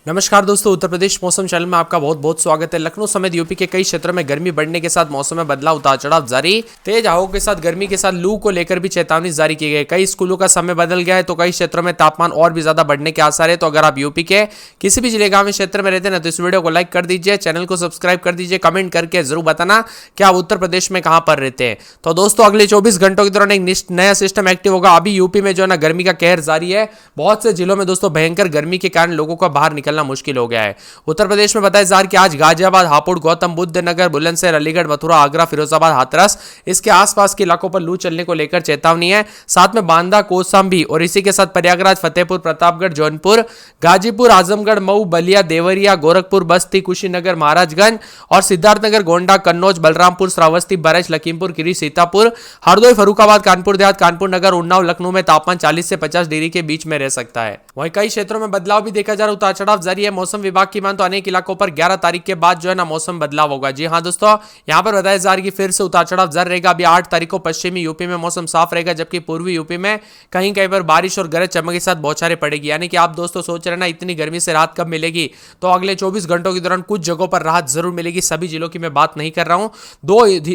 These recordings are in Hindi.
नमस्कार दोस्तों, उत्तर प्रदेश मौसम चैनल में आपका बहुत बहुत स्वागत है। लखनऊ समेत यूपी के कई क्षेत्रों में गर्मी बढ़ने के साथ मौसम में बदलाव उतार चढ़ाव जारी। तेज हवाओं के साथ गर्मी के साथ लू को लेकर भी चेतावनी जारी की गई। कई स्कूलों का समय बदल गया है तो कई क्षेत्रों में तापमान और भी ज्यादा बढ़ने के आसार है। तो अगर आप यूपी के किसी भी जिले गांव क्षेत्र में रहते हैं तो इस वीडियो को लाइक कर दीजिए, चैनल को सब्सक्राइब कर दीजिए, कमेंट करके जरूर बताना कि आप उत्तर प्रदेश में कहां पर रहते हैं। तो दोस्तों अगले 24 घंटों के दौरान एक नया सिस्टम एक्टिव होगा। अभी यूपी में जो है ना गर्मी का कहर जारी है। बहुत से जिलों में दोस्तों भयंकर गर्मी के कारण लोगों को बाहर निकलना मुश्किल हो गया है। उत्तर प्रदेश में बताया जा रहा है कि आज गाजियाबाद, हापुड़, गौतम बुद्ध नगर, बुलंदशहर, अलीगढ़, मथुरा, आगरा, फिरोजाबाद, हाथरस इसके आसपास के इलाकों पर लू चलने को लेकर चेतावनी है। साथ में बांदा, कौशाम्बी और इसी के साथ प्रयागराज, फतेहपुर, प्रतापगढ़, जौनपुर, गाजीपुर, आजमगढ़, मऊ, बलिया, देवरिया, गोरखपुर, बस्ती, कुशीनगर, महाराजगंज और सिद्धार्थनगर, गोंडा, कन्नौज, बलरामपुर, श्रावस्ती, बरैच, लखीमपुर खीरी, सीतापुर, हरदोई, फर्रुखाबाद, कानपुर देहात, कानपुर नगर, उन्नाव, लखनऊ में तापमान 40 से 50 डिग्री के बीच में रह सकता है। वहीं कई क्षेत्रों में बदलाव भी देखा जा रहा है, उतार चढ़ाव जारी है। मौसम विभाग की मान तो अनेक इलाकों पर 11 तारीख के बाद जो है ना मौसम बदलाव होगा। जी हां दोस्तों, यहां पर बताया जा रहा है कि फिर से उतार चढ़ाव जारी रहेगा। अभी 8 तारीख को पश्चिमी यूपी में मौसम साफ रहेगा, जबकि पूर्वी यूपी में कहीं कहीं पर बारिश और गरज चमक के साथ बौछारें पड़ेगी। यानी कि आप दोस्तों सोच रहे ना इतनी गर्मी से राहत कब मिलेगी, तो अगले 24 घंटों के दौरान कुछ जगहों पर राहत जरूर मिलेगी। सभी जिलों की मैं बात नहीं कर रहा हूं।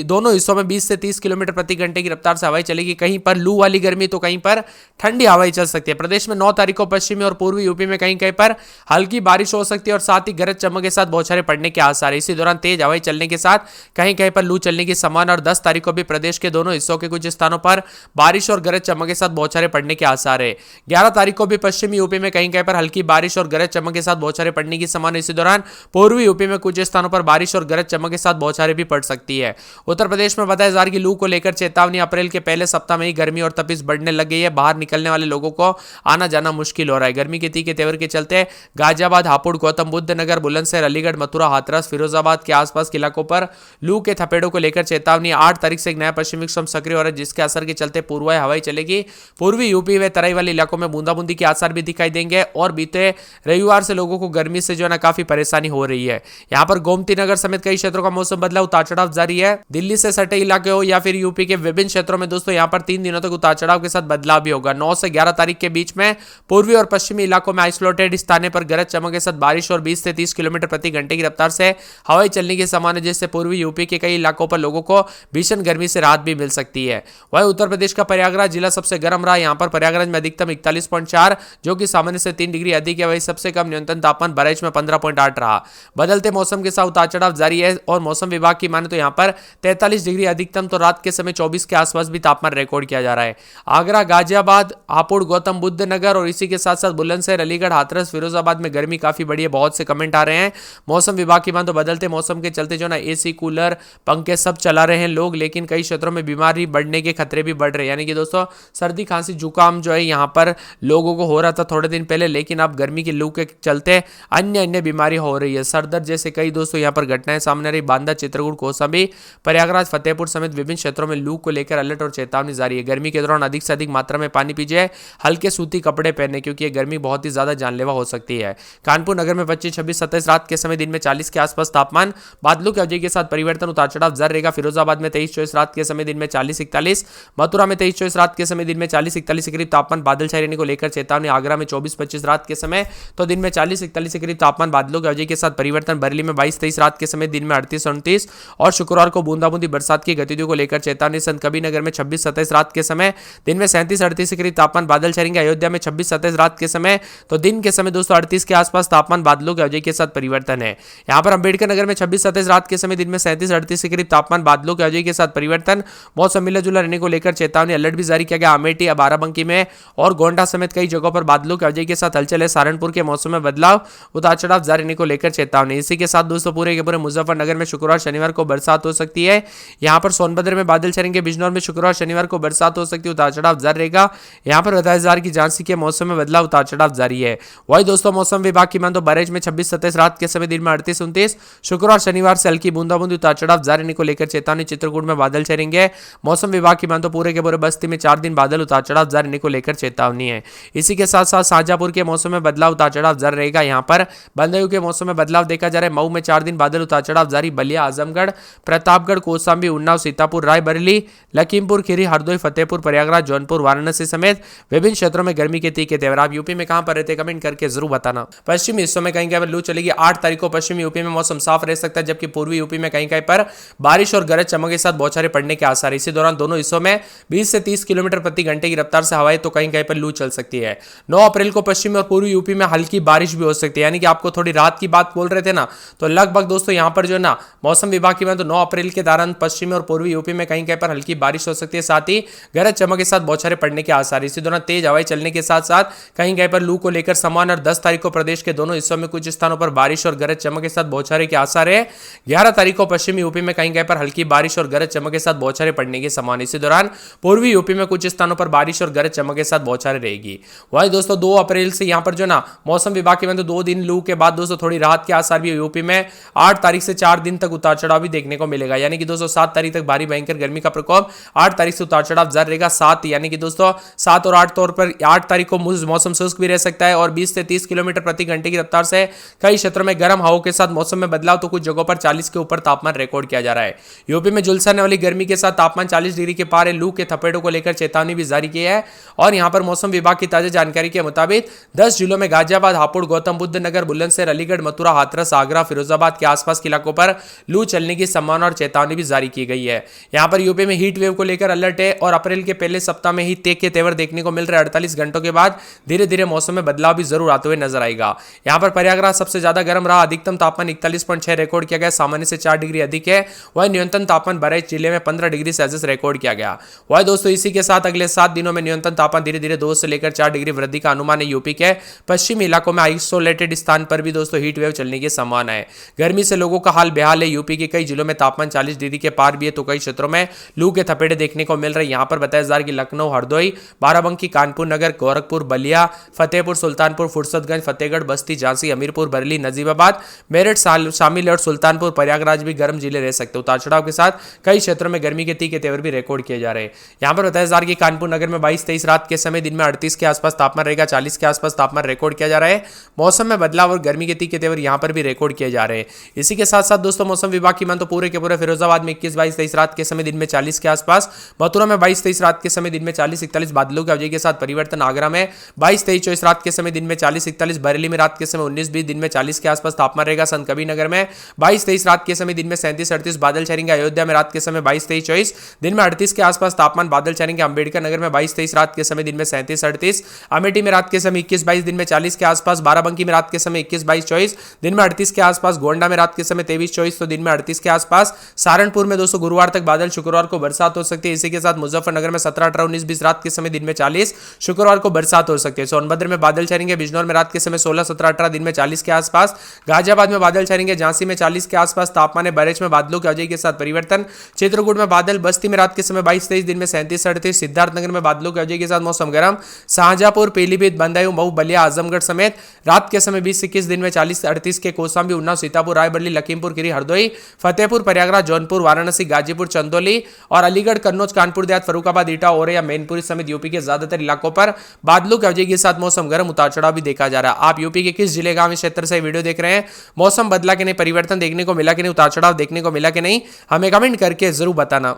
दोनों हिस्सों में 20 से 30 किलोमीटर प्रति घंटे की रफ्तार से हवाएं चलेगी। कहीं पर लू वाली गर्मी तो कहीं पर ठंडी हवाएं चल सकती है। प्रदेश में 9 तारीख को पश्चिमी और पूर्वी यूपी में कहीं कहीं पर हल्की बारिश हो सकती है और साथ ही गरज चमक के साथ बौछारें पड़ने के आसार है। इसी दौरान तेज हवाएं चलने के साथ कहीं कहीं पर लू चलने की संभावना। और 10 तारीख को भी प्रदेश के दोनों हिस्सों के कुछ स्थानों पर बारिश और गरज चमक के साथ बौछारें पड़ने के आसार है। 11 तारीख को भी पश्चिमी यूपी में कहीं कहीं पर हल्की बारिश और गरज चमक के साथ बौछारें पड़ने की संभावना। इसी दौरान पूर्वी यूपी में कुछ स्थानों पर बारिश और गरज चमक के साथ बौछारें भी पड़ सकती है। उत्तर प्रदेश में बताया जा रहा है कि लू को लेकर चेतावनी। अप्रैल के पहले सप्ताह में ही गर्मी और तपिश बढ़ने लग गई है। बाहर निकलने वाले लोगों को आना जाना मुश्किल हो रहा है। गर्मी के तीखे तेवर के चलते गाजियाबाद, हापुड़, गौतम बुद्ध नगर, बुलंदशहर, अलीगढ़, मथुरा, हाथरस, फिरोजाबाद के आसपास के इलाकों पर लू के थपेड़ों को लेकर चेतावनी। 8 तारीख से एक नया पश्चिमी विक्षोभ सक्रिय हो रहा है, जिसके असर के चलते पूर्वाई हवाएं चलेगी। पूर्वी यूपी में तराई वाले इलाकों में बूंदाबूंदी के आसार भी दिखाई देंगे और बीते रविवार से लोगों को गर्मी से जो है ना काफी परेशानी हो रही है। यहाँ पर गोमती नगर समेत कई क्षेत्रों का मौसम बदलाव, उतार चढ़ाव जारी है। दिल्ली से सटे इलाके हो या फिर यूपी के विभिन्न क्षेत्रों में दोस्तों यहाँ पर 3 दिनों तक उतार चढ़ाव के साथ बदलाव भी होगा। 9 से 11 तारीख के बीच में पूर्वी और पश्चिमी इलाकों में आइसोलेटेड स्थानों पर गरज चमक के साथ बारिश और 20 से 30 किलोमीटर प्रति घंटे की रफ्तार से हवाएं चलने की संभावना, जिससे पूर्वी यूपी के कई इलाकों पर लोगों को भीषण गर्मी से राहत भी मिल सकती है। वहीं उत्तर प्रदेश का प्रयागराज जिला सबसे गर्म रहा। यहाँ पर प्रयागराज में अधिकतम 41.4 जो कि सामान्य से 3 डिग्री अधिक है। वहीं सबसे कम न्यूनतम तापमान बरेच में 15.8 रहा। बदलते मौसम के साथ उतार चढ़ाव जारी है और मौसम विभाग की माने तो यहाँ पर 43 डिग्री अधिकतम तो रात के समय 24 के आसपास भी तापमान रिकॉर्ड किया जा रहा है। आगरा, गाजियाबाद, हापुड़, गौतम बुद्ध नगर और इसी के साथ साथ बुलंदशहर, अलीगढ़, हाथरस, फिरोजाबाद में गर्मी काफी बढ़ी है। बहुत से कमेंट आ रहे हैं। मौसम विभाग की मान तो बदलते मौसम के चलते जो ना एसी, कूलर, पंखे सब चला रहे हैं लोग, लेकिन कई क्षेत्रों में बीमारी बढ़ने के खतरे भी बढ़ रहे हैं। यानी कि दोस्तों सर्दी, खांसी, जुकाम जो है यहाँ पर लोगों को हो रहा था थोड़े दिन पहले, लेकिन अब गर्मी की लू के चलते अन्य बीमारी हो रही है। सर दर्द जैसे कई दोस्तों यहाँ पर घटनाएं सामने आ रही। बांदा, चित्रकूट, कौशाम्बी, प्रयागराज, फतेहपुर समेत विभिन्न क्षेत्रों में लू को लेकर अलर्ट और चेतावनी जारी है। गर्मी के दौरान अधिक से अधिक मात्रा में पानी पीजिए, हल्के सूती कपड़े पहने क्योंकि ये गर्मी बहुत ही ज्यादा जानलेवा हो सकती है। कानपुर नगर में 25, 26, 27 रात के समय दिन में 40 के आसपास तापमान, बादलों की अवधि के साथ परिवर्तन, उतार चढ़ाव जारी रहेगा। फिरोजाबाद में 23, 24 रात के समय दिन में 40, 41, मथुरा में 23, 24 रात के समय दिन में 40, 41 के करीब तापमान, बादल छाए रहने को लेकर चेतावनी। आगरा में 24, 25 रात के समय तो दिन में 40, 41 के करीब तापमान, बादलों की अवधि के साथ परिवर्तन। बरेली में 22, 23 रात के समय दिन में 38, 29 और शुक्रवार को बूंदाबूंदी बरसात की गतिविधियों को लेकर चेतावनी। संत कबीरनगर में 26, 27 रात के समय दिन में 37, 38 के करीब तापमान, बादल छाएंगे। अयोध्या में 26, 27 रात के समय तो दिन के समय दोस्तों 38 के आसपास तापमान, बादलों की अवधि के साथ परिवर्तन है। यहाँ पर अंबेडकर नगर में 26, 27 रात के समय दिन में 37, 38 के करीब तापमान, बादलों की अवधि के साथ परिवर्तन। मौसम मिला जुला रहने को लेकर चेतावनी, अलर्ट भी जारी किया गया। अमेठी, बाराबंकी में और गोंडा समेत कई जगहों पर बादलों की अवधि के साथ हलचल है। सहारनपुर के मौसम में बदलाव, उतार चढ़ाव जारी रहने को लेकर चेतावनी। इसी के साथ दोस्तों पूरे के पूरे मुजफ्फरनगर में शुक्रवार शनिवार को बरसात हो सकती है। यहाँ पर सोनभद्र में बादल छाएंगे। बिजनौर में शुक्रवार शनिवार को बरसात हो सकती है, उतार चढ़ाव जारी रहेगा। यहाँ पर बताया जा रहा है कि झांसी के मौसम में बदलाव, उतार चढ़ाव जारी है। वही दोस्तों मौसम विभाग की मान तो बरेज में 26, 27 रात के समय दिन में 38, 29 शुक्रवार शनिवार से हल्की बूंदाबूंदी, उतार चढ़ाव जारी रहने को लेकर चेतावनी। चित्रकूट में बादल छाएंगे। मौसम विभाग की मान तो पूरे के पूरे बस्ती में 4 दिन बादल, उतार चढ़ाव जारी रहने को लेकर चेतावनी है। इसी के साथ साथ शाहजहांपुर के मौसम में बदलाव, उतार चढ़ाव जारी रहेगा। यहाँ पर बंदरदेव के मौसम में बदलाव देखा जा रहा है। मऊ में 4 दिन बादल, उतार चढ़ाव जारी। बलिया, आजमगढ़, प्रतापगढ़, कौशाम्बी, उन्नाव, सीतापुर, रायबरेली, लखीमपुर खीरी, हरदोई, फतेहपुर, प्रयागराज, जौनपुर, वाराणसी समेत विभिन्न क्षेत्रों में गर्मी के तीखे तेवर। आप यूपी में कहां पर रहते कमेंट करके जरूर बताना। पश्चिमी हिस्सों में कहीं कहीं पर लू चलेगी। 8 तारीख को पश्चिमी यूपी में मौसम साफ रह सकता है, जबकि पूर्वी यूपी में कहीं कहीं पर बारिश और गरज चमक के साथ बौछारें पड़ने के आसार है। इसी दौरान दोनों हिस्सों में 20 से 30 किलोमीटर प्रति घंटे की रफ्तार से हवाएं तो कहीं कहीं पर लू चल सकती है। 9 अप्रैल को पश्चिमी और पूर्वी यूपी में हल्की बारिश भी हो सकती है, यानी कि आपको थोड़ी राहत की बात बोल रहे थे ना, तो लगभग दोस्तों यहां पर जो है ना मौसम विभाग की बात, तो 9 अप्रैल के दौरान पश्चिमी और पूर्वी यूपी में कहीं कहीं पर हल्की बारिश हो सकती है, साथ ही गरज चमक के साथ बौछारें पड़ने के आसार। इसी दौरान तेज हवाएं चलने के साथ साथ कहीं कहीं पर लू को लेकर सामान्य। और 10 तारीख को प्रदेश के दोनों हिस्सों में कुछ स्थानों पर बारिश और गरज चमक के साथ बौछारें के आसार है। 11 तारीख को पश्चिमी यूपी में कहीं कहीं पर हल्की बारिश और गरज चमक के साथ बौछारें पड़ने के समान। इसी दौरान पूर्वी यूपी में कुछ स्थानों पर बारिश और गरज चमक के साथ बौछारें रहेगी। वही दोस्तों 2 अप्रैल से यहां पर जो ना मौसम विभाग की 2 दिन लू के बाद दोस्तों थोड़ी राहत के आसार भी यूपी में। 8 तारीख से 4 दिन तक उतार चढ़ाव भी देखने को मिलेगा, यानी कि दोस्तों 7 तारीख तक भारी भयंकर गर्मी का प्रकोप, 8 तारीख से उतार चढ़ाव जारी रहेगा। 7 यानी कि दोस्तों 7 और 8 तौर पर 8 तारीख को मौसम शुष्क भी रह सकता है और 20 से 30 किलोमीटर प्रति घंटे की रफ्तार से कई क्षेत्रों में गर्म हवाओं के साथ मौसम में बदलाव, तो कुछ जगहों पर 40 के ऊपर तापमान रिकॉर्ड किया जा रहा है। यूपी में झुलसाने वाली गर्मी के साथ तापमान 40 डिग्री के पार है। लू के थपेड़ों को लेकर चेतावनी भी जारी की है और यहां पर मौसम विभाग की ताजा जानकारी के मुताबिक 10 जिलों में गाजियाबाद, हापुड़, गौतम बुद्ध नगर, बुलंदशहर, अलीगढ़, मथुरा, हाथरस, आगरा, फिरोजाबाद के आसपास के इलाकों पर लू चलने की संभावना और चेतावनी भी जारी की गई है। यहां पर यूपी में हीट वेव को लेकर अलर्ट है और अप्रैल के पहले सप्ताह में ही तेज के तेवर देखने को मिल रहे। 48 घंटों के बाद धीरे धीरे मौसम में बदलाव भी जरूर आते हुए नजर आएगा। यहां पर प्रयागराज सबसे ज्यादा गर्म रहा, अधिकतम तापमान 41.6 रिकॉर्ड किया गया, सामान्य से 4 डिग्री अधिक है। वही न्यूनतम तापमान बहराइच जिले में 15 डिग्री सेल्सियस रिकॉर्ड किया गया। वही दोस्तों इसी के साथ अगले 7 दिनों में न्यूनतम तापमान धीरे धीरे 2 से लेकर 4 डिग्री वृद्धि का अनुमान है। यूपी के पश्चिमी इलाकों में आइसोलेटेड स्थान पर भी दोस्तों हीट वेव चलने की संभावना है। गर्मी से लोगों का हाल बेहाल है। यूपी के कई जिलों में तापमान 40 डिग्री के पार भी है, तो कई क्षेत्रों में लू के थपेड़े देखने को मिल रहे हैं। यहां पर बताया जा रहा है कि लखनऊ, हरदोई, बाराबंकी, कानपुर नगर, गोरखपुर, बलिया, फतेहपुर, सुल्तानपुर, फुर्सतगंज, फतेहगढ़, बस्ती, झांसी, हमीरपुर, बरेली, नजीबाबाद, मेरठ शामिल और सुल्तानपुर, प्रयागराज भी गर्म जिले रह सकते हैं। उतार चढ़ाव के साथ कई क्षेत्रों में गर्मी के तीखे तेवर भी रिकॉर्ड किए जा रहे हैं। यहां पर बताया जा रहा है कि कानपुर नगर में 22-23 रात के समय, दिन में 38 के आसपास तापमान रहेगा, 40 के आसपास तापमान रिकॉर्ड किया जा रहा है। मौसम में बदलाव और गर्मी के तीखे तेवर यहां पर भी रिकॉर्ड किए जा रहे हैं। इसी के साथ साथ दोस्तों मौसम विभाग की मान तो पूरे के पूरे फिरोजाबाद में 21-22-23 रात के समय, दिन में 40 के आसपास, मथुरा में 22-23 रात के समय, दिन में 40-41 बादलों की अवधि के साथ परिवर्तन, आगरा में 22-23-24 रात के समय, दिन में 40-41, बरेली में रात के समय 19-20, दिन में 40 के आसपास तापमान रहेगा। संत कबीर नगर में 22-23 रात के समय, दिन में 37-38 बादल छाएंगे। अयोध्या में रात के समय 22-23-24, दिन में 38 के आसपास तापमान, बादल छाएंगे। अंबेडकर नगर में 22-23 रात के समय, दिन में 37-38, अमेठी में रात के समय 21-22, दिन में 40 के आसपास, बाराबंकी में रात के समय 21-22-24, दिन में 38 के आसपास, गोंडा में रात के समय 23-24, तो दिन में 38 के आसपास। सहारनपुर में दोस्तों गुरुवार तक बादल, शुक्रवार को बरसात हो सकती है। इसी के साथ मुजफ्फरनगर में 17-18-19-20 रात के समय, दिन में 40, शुक्रवार को बरसात हो सकती है। सोनभद्र में बादल छाएंगे। बिजनौर में रात के समय 16-17-18, दिन में 40 के आसपास। गाजियाबाद में बादल छाएंगे। झांसी में 40 के आसपास तापमान है। बरेच में बादलों की अवधि के साथ परिवर्तन। चित्रकूट में बादल। बस्ती में रात के समय 22-23, दिन में 37-38। सिद्धार्थनगर में बादलों की अवधि के साथ मौसम गर्म। शाहजहांपुर, पीलीभीत, बदायूं, मऊ, बलिया, आजमगढ़ समेत रात के समय 20-21, दिन में 40-38 के कौशाम्बी, उन्नाव, सीतापुर, रायबरेली, लखीमपुर खीरी, हरदोई, फतेहपुर, प्रयागराज, जौनपुर, वाराणसी, गाजीपुर, चंदौली और अलीगढ़, कन्नौज, कानपुर देहात, फर्रुखाबाद, ईटा, औरैया, मैनपुरी समेत यूपी के ज्यादातर इलाकों पर बादलों की अवधि के साथ मौसम गर्म, उतार चढ़ाव भी देखा जा रहा है। आप यूपी के किस जिले, गांव, क्षेत्र से वीडियो देख रहे हैं? मौसम बदला कि नहीं, परिवर्तन देखने को मिला कि नहीं, उतार चढ़ाव देखने को मिला कि नहीं, हमें कमेंट करके जरूर बताना।